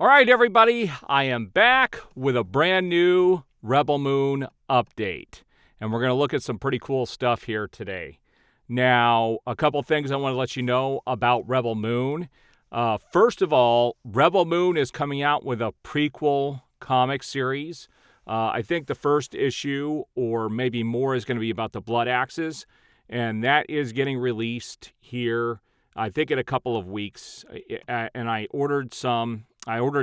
All right, everybody, I am back with a brand new Rebel Moon update. And we're going to look at some pretty cool stuff here today. Now, a couple things I want to let you know about Rebel Moon. First of all, Rebel Moon is coming out with a prequel comic series. I think the first issue, or maybe more, is going to be about the Blood Axes. And that is getting released here, I think, in a couple of weeks. And I ordered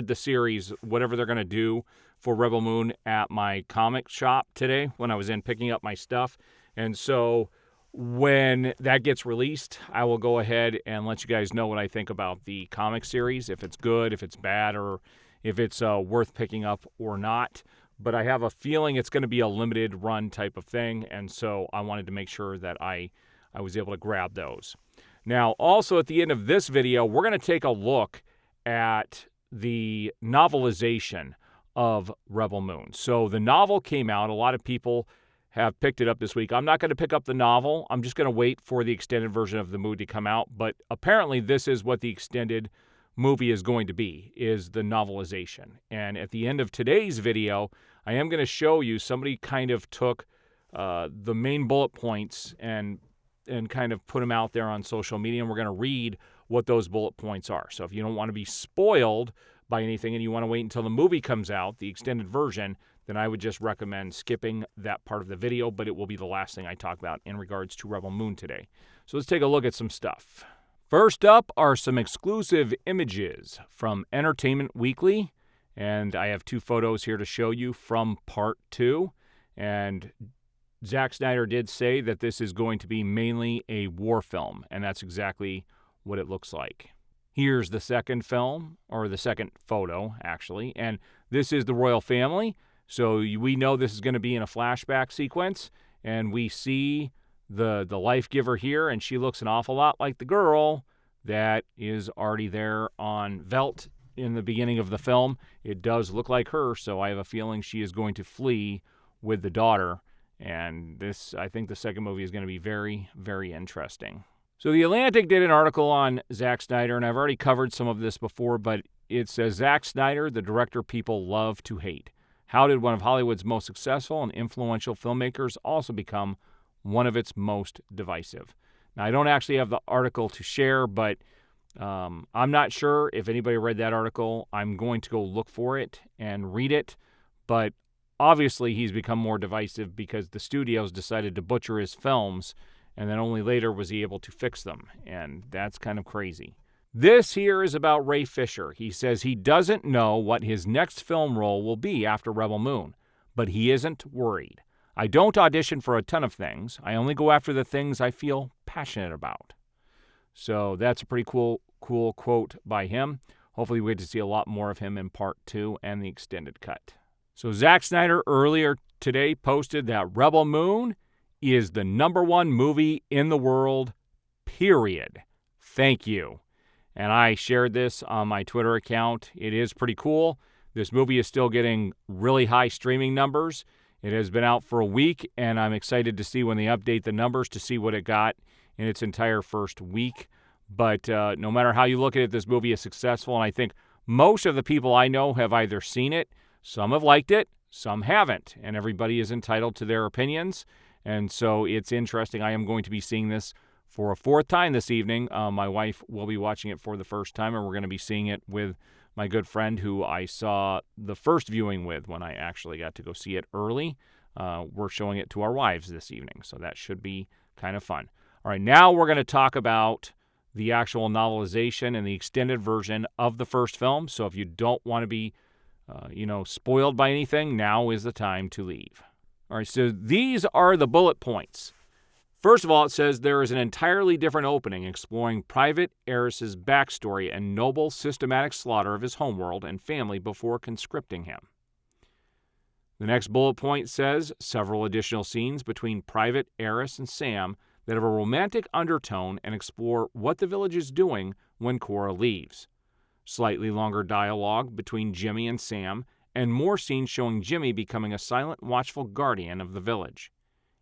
the series, whatever they're going to do for Rebel Moon, at my comic shop today when I was in picking up my stuff. And so when that gets released, I will go ahead and let you guys know what I think about the comic series, if it's good, if it's bad, or if it's worth picking up or not. But I have a feeling it's going to be a limited run type of thing, and so I wanted to make sure that I was able to grab those. Now, also at the end of this video, we're going to take a look at the novelization of Rebel Moon. So the novel came out. A lot of people have picked it up this week. I'm not going to pick up the novel. I'm just going to wait for the extended version of the movie to come out. But apparently this is what the extended movie is going to be, is the novelization. And at the end of today's video, I am going to show you somebody kind of took the main bullet points and kind of put them out there on social media, and we're going to read what those bullet points are. So if you don't want to be spoiled by anything and you want to wait until the movie comes out, the extended version, then I would just recommend skipping that part of the video, but it will be the last thing I talk about in regards to Rebel Moon today. So let's take a look at some stuff. First up are some exclusive images from Entertainment Weekly, and I have two photos here to show you from Part 2. And Zack Snyder did say that this is going to be mainly a war film, and that's exactly what it looks like. Here's the second film, or the second photo, actually, and this is the royal family. So we know this is going to be in a flashback sequence, and we see the life giver here, and she looks an awful lot like the girl that is already there on Velt in the beginning of the film. It does look like her, so I have a feeling she is going to flee with the daughter. And this, I think the second movie is going to be very, very interesting. So The Atlantic did an article on Zack Snyder, and I've already covered some of this before, but it says, Zack Snyder, the director people love to hate. How did one of Hollywood's most successful and influential filmmakers also become one of its most divisive? Now, I don't actually have the article to share, but I'm not sure if anybody read that article. I'm going to go look for it and read it, but obviously he's become more divisive because the studios decided to butcher his films, and then only later was he able to fix them, and that's kind of crazy. This here is about Ray Fisher. He says he doesn't know what his next film role will be after Rebel Moon, but he isn't worried. I don't audition for a ton of things. I only go after the things I feel passionate about. So that's a pretty cool quote by him. Hopefully we get to see a lot more of him in Part 2 and the extended cut. So Zack Snyder earlier today posted that Rebel Moon is the #1 movie in the world, period. Thank you. And I shared this on my Twitter account. It is pretty cool. This movie is still getting really high streaming numbers. It has been out for a week, and I'm excited to see when they update the numbers to see what it got in its entire first week. But no matter how you look at it, this movie is successful, and I think most of the people I know have either seen it, some have liked it, some haven't, and everybody is entitled to their opinions. And so it's interesting. I am going to be seeing this for a fourth time this evening. My wife will be watching it for the first time, and we're going to be seeing it with my good friend who I saw the first viewing with when I actually got to go see it early. We're showing it to our wives this evening, so that should be kind of fun. All right, now we're going to talk about the actual novelization and the extended version of the first film. So if you don't want to be spoiled by anything, now is the time to leave. All right, so these are the bullet points. First of all, it says there is an entirely different opening exploring Private Eris's backstory and noble systematic slaughter of his homeworld and family before conscripting him. The next bullet point says several additional scenes between Private Eris and Sam that have a romantic undertone and explore what the village is doing when Cora leaves. Slightly longer dialogue between Jimmy and Sam, and more scenes showing Jimmy becoming a silent, watchful guardian of the village.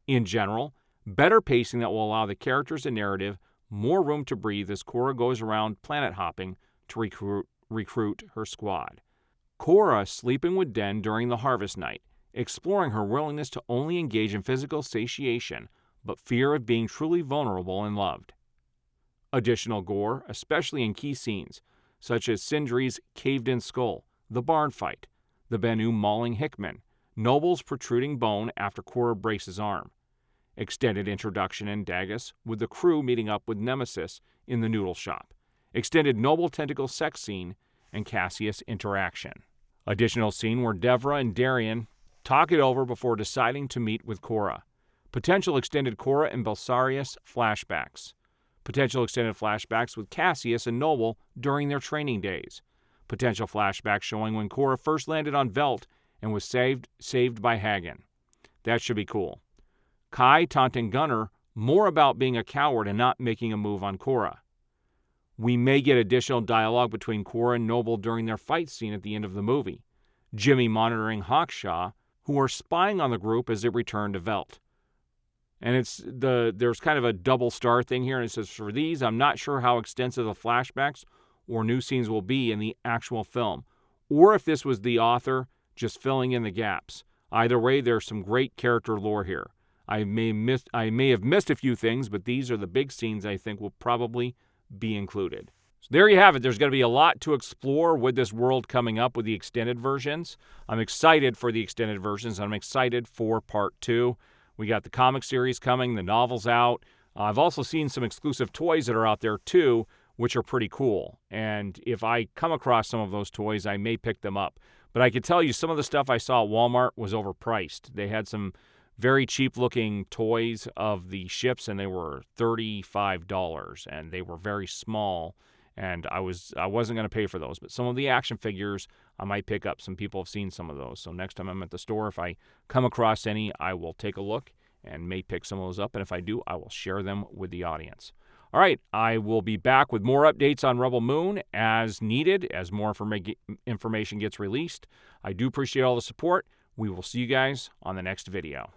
In general, better pacing that will allow the characters and narrative more room to breathe as Cora goes around planet hopping to recruit her squad. Korra sleeping with Den during the harvest night, exploring her willingness to only engage in physical satiation, but fear of being truly vulnerable and loved. Additional gore, especially in key scenes, such as Sindri's caved-in skull, the barn fight, the Bennu mauling Hickman, Noble's protruding bone after Korra breaks his arm. Extended introduction in Dagus, with the crew meeting up with Nemesis in the noodle shop. Extended Noble tentacle sex scene and Cassius interaction. Additional scene where Devra and Darien talk it over before deciding to meet with Korra. Potential extended Korra and Belsarius flashbacks. Potential extended flashbacks with Cassius and Noble during their training days. Potential flashbacks showing when Korra first landed on Velt and was saved by Hagen. That should be cool. Kai taunting Gunner more about being a coward and not making a move on Korra. We may get additional dialogue between Korra and Noble during their fight scene at the end of the movie. Jimmy monitoring Hawkshaw, who are spying on the group as it returned to Velt. And there's kind of a double star thing here, and it says, for these, I'm not sure how extensive the flashbacks or new scenes will be in the actual film, or if this was the author just filling in the gaps. Either way, there's some great character lore here. I may have missed a few things, but these are the big scenes I think will probably be included. So there you have it. There's going to be a lot to explore with this world coming up with the extended versions. I'm excited for the extended versions. I'm excited for part 2. We got the comic series coming, the novel's out. I've also seen some exclusive toys that are out there too, which are pretty cool. And if I come across some of those toys, I may pick them up. But I can tell you some of the stuff I saw at Walmart was overpriced. They had some very cheap-looking toys of the ships, and they were $35, and they were very small, and I wasn't going to pay for those. But some of the action figures, I might pick up. Some people have seen some of those. So next time I'm at the store, if I come across any, I will take a look and may pick some of those up. And if I do, I will share them with the audience. All right, I will be back with more updates on Rebel Moon as needed, as more information gets released. I do appreciate all the support. We will see you guys on the next video.